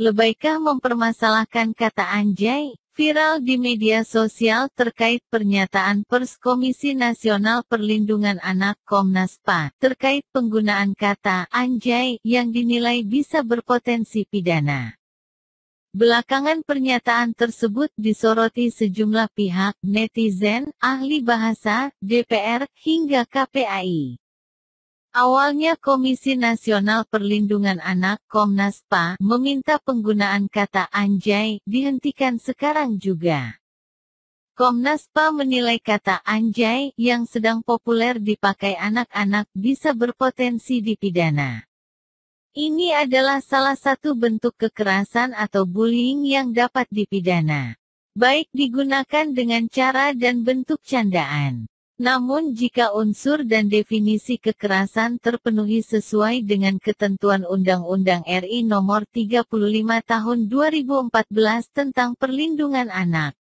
Lebaikah mempermasalahkan kata anjay? Viral di media sosial terkait pernyataan Pers Komisi Nasional Perlindungan Anak Komnas PA terkait penggunaan kata anjay yang dinilai bisa berpotensi pidana. Belakangan pernyataan tersebut disoroti sejumlah pihak, netizen, ahli bahasa, DPR, hingga KPAI. Awalnya Komisi Nasional Perlindungan Anak Komnas PA meminta penggunaan kata anjay dihentikan sekarang juga. Komnas PA menilai kata anjay yang sedang populer dipakai anak-anak bisa berpotensi dipidana. Ini adalah salah satu bentuk kekerasan atau bullying yang dapat dipidana, baik digunakan dengan cara dan bentuk candaan. Namun jika unsur dan definisi kekerasan terpenuhi sesuai dengan ketentuan Undang-Undang RI Nomor 35 Tahun 2014 tentang Perlindungan Anak,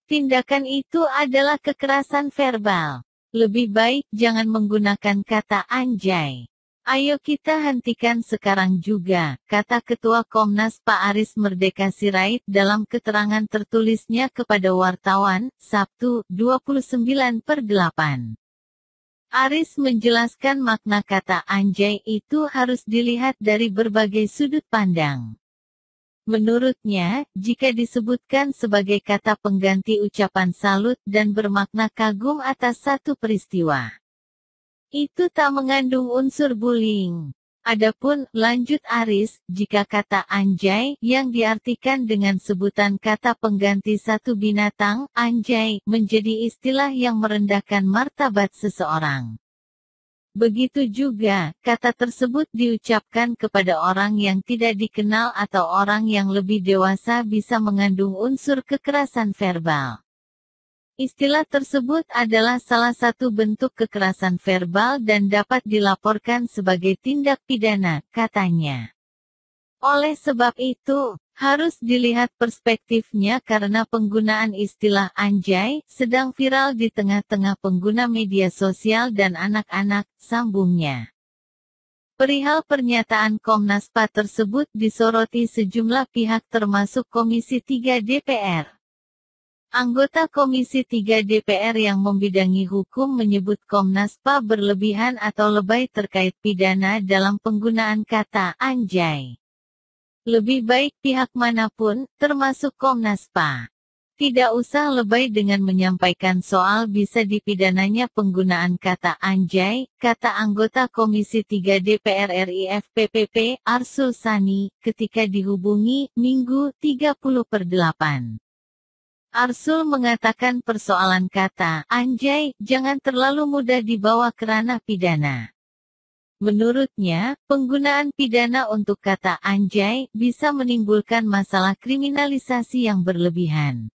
tindakan itu adalah kekerasan verbal. Lebih baik jangan menggunakan kata anjay. Ayo kita hentikan sekarang juga, kata Ketua Komnas PA Aris Merdeka Sirait dalam keterangan tertulisnya kepada wartawan, Sabtu, 29/8. Aris menjelaskan makna kata anjay itu harus dilihat dari berbagai sudut pandang. Menurutnya, jika disebutkan sebagai kata pengganti ucapan salut dan bermakna kagum atas satu peristiwa, itu tak mengandung unsur bullying. Adapun, lanjut Aris, jika kata anjay yang diartikan dengan sebutan kata pengganti satu binatang, anjay, menjadi istilah yang merendahkan martabat seseorang. Begitu juga, kata tersebut diucapkan kepada orang yang tidak dikenal atau orang yang lebih dewasa bisa mengandung unsur kekerasan verbal. Istilah tersebut adalah salah satu bentuk kekerasan verbal dan dapat dilaporkan sebagai tindak pidana, katanya. Oleh sebab itu, harus dilihat perspektifnya karena penggunaan istilah anjay sedang viral di tengah-tengah pengguna media sosial dan anak-anak, sambungnya. Perihal pernyataan Komnas PA tersebut disoroti sejumlah pihak termasuk Komisi 3 DPR. Anggota Komisi 3 DPR yang membidangi hukum menyebut Komnas PA berlebihan atau lebay terkait pidana dalam penggunaan kata anjay. Lebih baik pihak manapun, termasuk Komnas PA, tidak usah lebay dengan menyampaikan soal bisa dipidananya penggunaan kata anjay, kata anggota Komisi 3 DPR RI FPPP, Arsul Sani, ketika dihubungi, Minggu, 30/8. Arsul mengatakan persoalan kata anjay jangan terlalu mudah dibawa ke ranah pidana. Menurutnya, penggunaan pidana untuk kata anjay bisa menimbulkan masalah kriminalisasi yang berlebihan.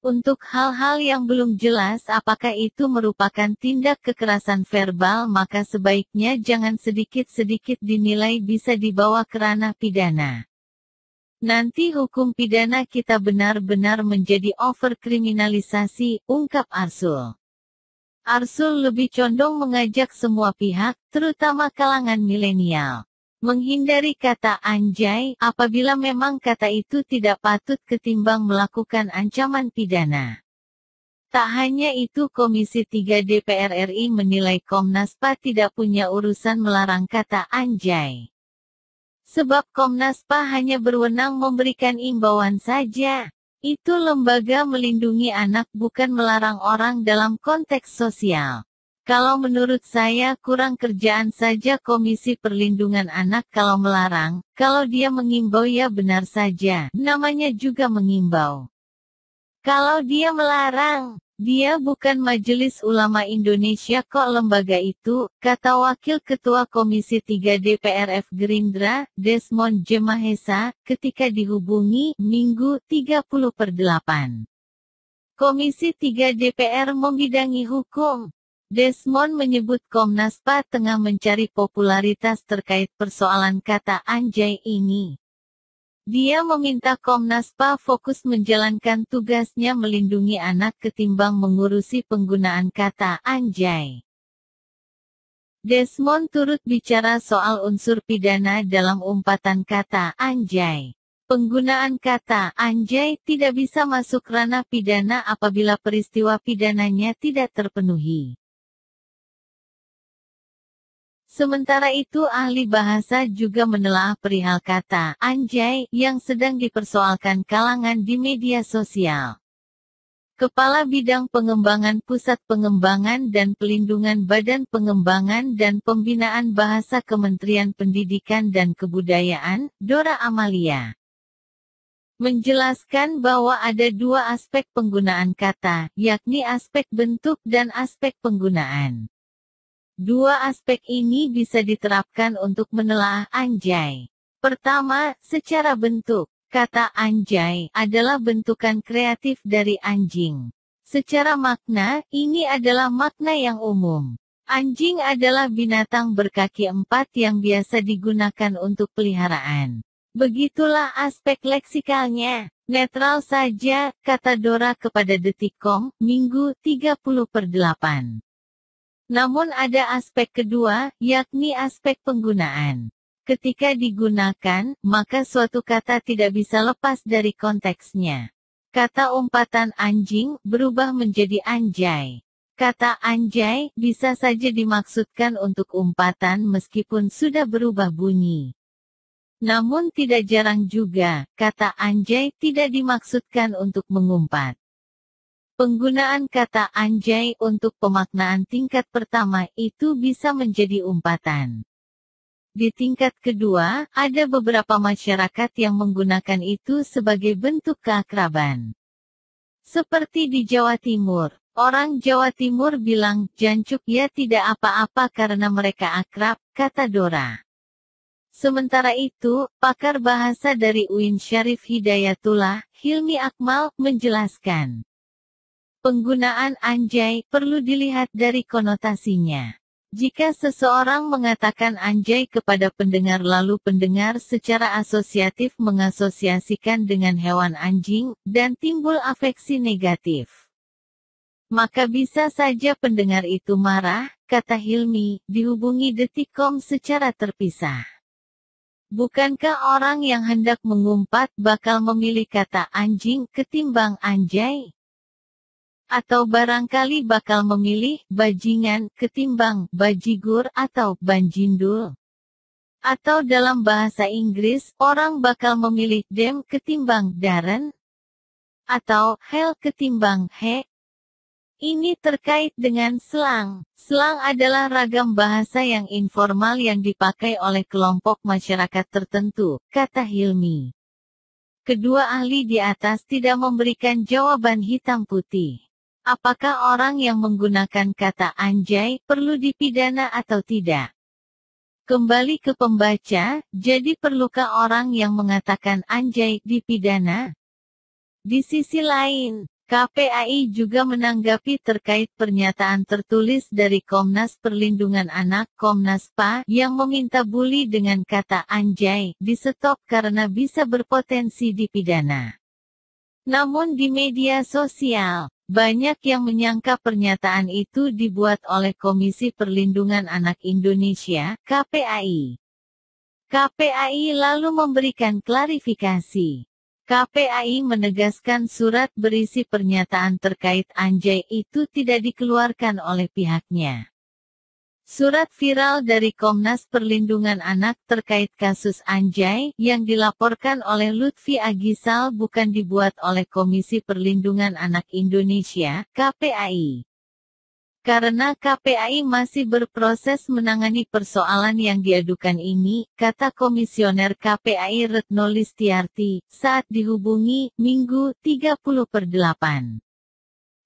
Untuk hal-hal yang belum jelas apakah itu merupakan tindak kekerasan verbal maka sebaiknya jangan sedikit-sedikit dinilai bisa dibawa ke ranah pidana. Nanti hukum pidana kita benar-benar menjadi overkriminalisasi, ungkap Arsul. Arsul lebih condong mengajak semua pihak, terutama kalangan milenial, menghindari kata anjay apabila memang kata itu tidak patut ketimbang melakukan ancaman pidana. Tak hanya itu Komisi 3 DPR RI menilai Komnas PA tidak punya urusan melarang kata anjay. Sebab Komnas PA hanya berwenang memberikan imbauan saja. Itu lembaga melindungi anak bukan melarang orang dalam konteks sosial. Kalau menurut saya kurang kerjaan saja Komisi Perlindungan Anak kalau melarang, kalau dia mengimbau ya benar saja, namanya juga mengimbau. Kalau dia melarang, dia bukan Majelis Ulama Indonesia kok lembaga itu, kata Wakil Ketua Komisi 3 DPR F Gerindra, Desmond J. Mahesa, ketika dihubungi, Minggu, 30/8. Komisi 3 DPR membidangi hukum. Desmond menyebut Komnas PA tengah mencari popularitas terkait persoalan kata anjay ini. Dia meminta Komnas PA fokus menjalankan tugasnya melindungi anak ketimbang mengurusi penggunaan kata anjay. Desmond turut bicara soal unsur pidana dalam umpatan kata anjay. Penggunaan kata anjay tidak bisa masuk ranah pidana apabila peristiwa pidananya tidak terpenuhi. Sementara itu ahli bahasa juga menelaah perihal kata anjay yang sedang dipersoalkan kalangan di media sosial. Kepala Bidang Pengembangan Pusat Pengembangan dan Pelindungan Badan Pengembangan dan Pembinaan Bahasa Kementerian Pendidikan dan Kebudayaan, Dora Amalia, menjelaskan bahwa ada dua aspek penggunaan kata, yakni aspek bentuk dan aspek penggunaan. Dua aspek ini bisa diterapkan untuk menelaah anjay. Pertama, secara bentuk. Kata anjay adalah bentukan kreatif dari anjing. Secara makna, ini adalah makna yang umum. Anjing adalah binatang berkaki empat yang biasa digunakan untuk peliharaan. Begitulah aspek leksikalnya. Netral saja, kata Dora kepada Detikcom, Minggu 30/8. Namun ada aspek kedua, yakni aspek penggunaan. Ketika digunakan, maka suatu kata tidak bisa lepas dari konteksnya. Kata umpatan anjing berubah menjadi anjay. Kata anjay bisa saja dimaksudkan untuk umpatan meskipun sudah berubah bunyi. Namun tidak jarang juga, kata anjay tidak dimaksudkan untuk mengumpat. Penggunaan kata anjay untuk pemaknaan tingkat pertama itu bisa menjadi umpatan. Di tingkat kedua, ada beberapa masyarakat yang menggunakan itu sebagai bentuk keakraban. Seperti di Jawa Timur, orang Jawa Timur bilang, jancuk ya tidak apa-apa karena mereka akrab, kata Dora. Sementara itu, pakar bahasa dari UIN Syarif Hidayatullah, Hilmi Akmal, menjelaskan. Penggunaan anjay perlu dilihat dari konotasinya. Jika seseorang mengatakan anjay kepada pendengar lalu pendengar secara asosiatif mengasosiasikan dengan hewan anjing, dan timbul afeksi negatif, maka bisa saja pendengar itu marah, kata Hilmi, dihubungi Detikcom secara terpisah. Bukankah orang yang hendak mengumpat bakal memilih kata anjing ketimbang anjay? Atau barangkali bakal memilih bajingan ketimbang bajigur atau banjindul. Atau dalam bahasa Inggris, orang bakal memilih them ketimbang Darren. Atau hell ketimbang he. Ini terkait dengan slang. Slang adalah ragam bahasa yang informal yang dipakai oleh kelompok masyarakat tertentu, kata Hilmi. Kedua ahli di atas tidak memberikan jawaban hitam putih. Apakah orang yang menggunakan kata anjay perlu dipidana atau tidak? Kembali ke pembaca, jadi perlukah orang yang mengatakan anjay dipidana? Di sisi lain, KPAI juga menanggapi terkait pernyataan tertulis dari Komnas Perlindungan Anak Komnas PA yang meminta buli dengan kata anjay di-stop karena bisa berpotensi dipidana. Namun di media sosial, banyak yang menyangka pernyataan itu dibuat oleh Komisi Perlindungan Anak Indonesia, KPAI. KPAI lalu memberikan klarifikasi. KPAI menegaskan surat berisi pernyataan terkait anjay itu tidak dikeluarkan oleh pihaknya. Surat viral dari Komnas Perlindungan Anak terkait kasus anjay yang dilaporkan oleh Lutfi Agisal bukan dibuat oleh Komisi Perlindungan Anak Indonesia, KPAI. Karena KPAI masih berproses menangani persoalan yang diadukan ini, kata Komisioner KPAI Retno Listiarti, saat dihubungi, Minggu 30/8.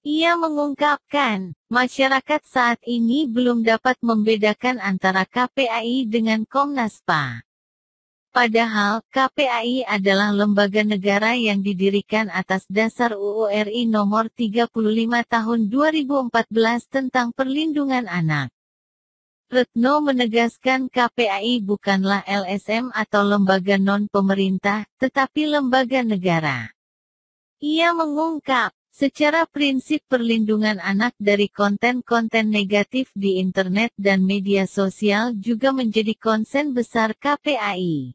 Ia mengungkapkan, masyarakat saat ini belum dapat membedakan antara KPAI dengan Komnas PA. Padahal, KPAI adalah lembaga negara yang didirikan atas dasar UU RI Nomor 35 Tahun 2014 tentang Perlindungan Anak. Retno menegaskan KPAI bukanlah LSM atau lembaga non-pemerintah, tetapi lembaga negara. Ia mengungkap, Secara prinsip perlindungan anak dari konten-konten negatif di internet dan media sosial juga menjadi konsen besar KPAI.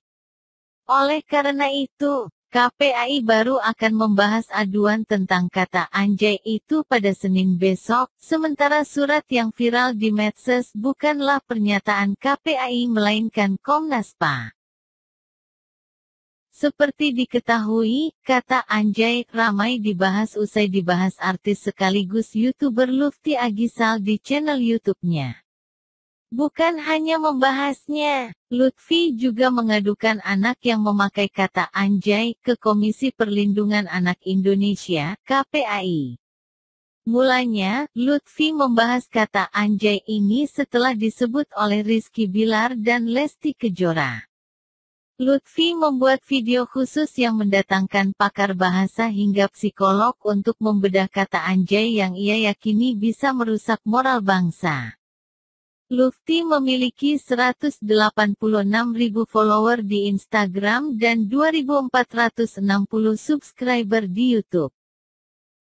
Oleh karena itu, KPAI baru akan membahas aduan tentang kata anjay itu pada Senin besok, sementara surat yang viral di medsos bukanlah pernyataan KPAI melainkan Komnas PA. Seperti diketahui, kata anjay ramai dibahas usai dibahas artis sekaligus YouTuber Lutfi Agisal di channel YouTube-nya. Bukan hanya membahasnya, Lutfi juga mengadukan anak yang memakai kata anjay ke Komisi Perlindungan Anak Indonesia, KPAI. Mulanya, Lutfi membahas kata anjay ini setelah disebut oleh Rizky Bilar dan Lesti Kejora. Lutfi membuat video khusus yang mendatangkan pakar bahasa hingga psikolog untuk membedah kata anjay yang ia yakini bisa merusak moral bangsa. Lutfi memiliki 186.000 follower di Instagram dan 2.460 subscriber di YouTube.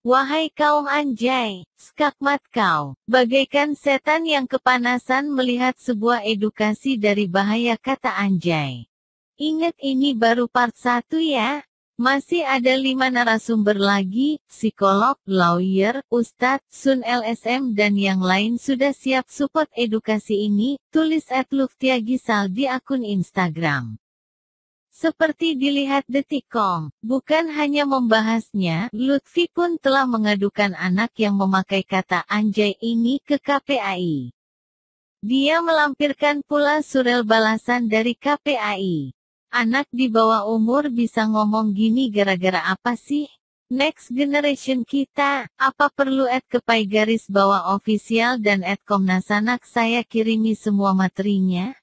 Wahai kaum anjay, skakmat kau, bagaikan setan yang kepanasan melihat sebuah edukasi dari bahaya kata anjay. Ingat ini baru part 1 ya. Masih ada 5 narasumber lagi, psikolog, lawyer, ustadz, sun LSM dan yang lain sudah siap support edukasi ini, tulis @luftiagisal di akun Instagram. Seperti dilihat Detik.com, bukan hanya membahasnya, Lutfi pun telah mengadukan anak yang memakai kata anjay ini ke KPAI. Dia melampirkan pula surel balasan dari KPAI. Anak di bawah umur bisa ngomong gini gara-gara apa sih? Next generation kita, apa perlu @kepai_official dan @komnasanak saya kirimi semua materinya?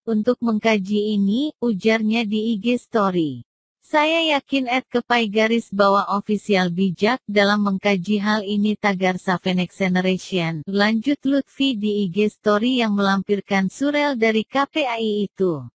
Untuk mengkaji ini, ujarnya di IG Story. Saya yakin @kepai_official bijak dalam mengkaji hal ini tagar Save Next Generation, lanjut Lutfi di IG Story yang melampirkan surel dari KPAI itu.